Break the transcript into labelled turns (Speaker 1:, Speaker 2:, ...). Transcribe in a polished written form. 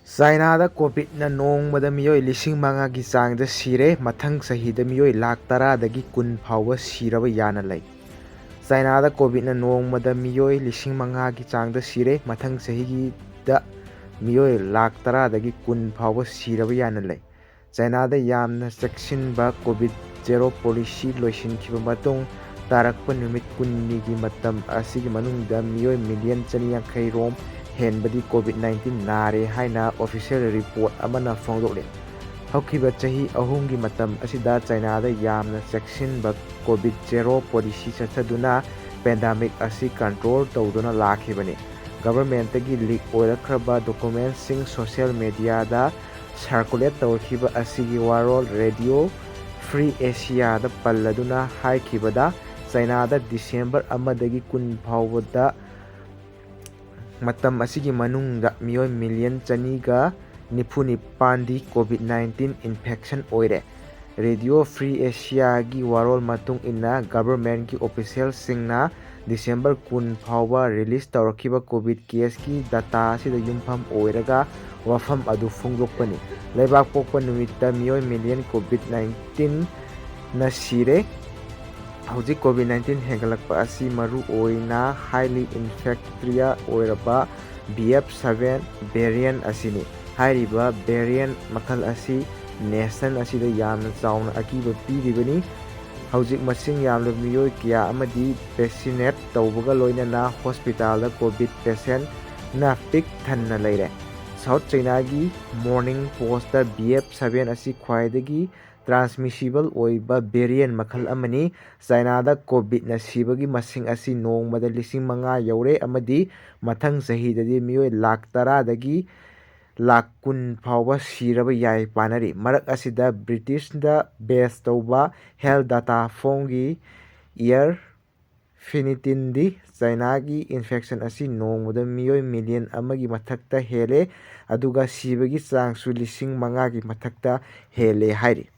Speaker 1: Chinada Covid-na Nongmada meoi lising mangagi changda sire, Mathang chahida meoi lakh dagi phaoba siraba yana lay. Chinada Covid-na Nongmada meoi lising mangagi changda sire, Mathang chahida meoi lakh dagi phaoba siraba yana lay. Chinada yamna cheksinba Covid-0 policy loisinkiba matung tarakpa numit kunnigi matam asigi manungda meoi million chaniyankhai rom henbadi Covid-19 nare haina official report amana phongdokle. Haukiba chahi ahumgi matam asida Chinada yamna cheksinba Covid-0 policy chathaduna pandemic asi control tawduna lakhibani. Government tagi leak oirakraba documents sing social media da circulate tawkiba asigi warol radio Free Asia da palladuna haikibada Chinada December amadagi phaoba matam asigi manungda meoi million chaniga nipandi Covid-19 infection oire. Radio Free Asia gi warol matung inna government ki official singna December phaoba release tawrakiba Covid case ki data sida yumpham oiraga wafam adu phongdokpani. Leibak pokpa numita meoi million Covid-19 na sire. Hꯧzik Covid-19 hengalakpa asi maru oina highly infectious oiraba BF7 variant asini. Hairiba variant makal asi nation asida yamna chauna akiba piribani. Houzik masing yamna meoi kya amadi vaccinate tawbaga loinana hospital da Covid patient na pik thanna leire. South China gi Morning Post da BF7 asi khwaidagi transmissible oiba variant makal amani. China da Covid na sibagi masing asi nongmada lising manga yaure amadi Mathang chahidadi meoi lakh dagi lakh phaoba siraba yai panari. Marak asida British da base tawba health data phongi year finitindi China gi infection asi nongmada meoi million amagi mathakta hele aduga sibagi changsu lising manga gi mathakta hele hairi.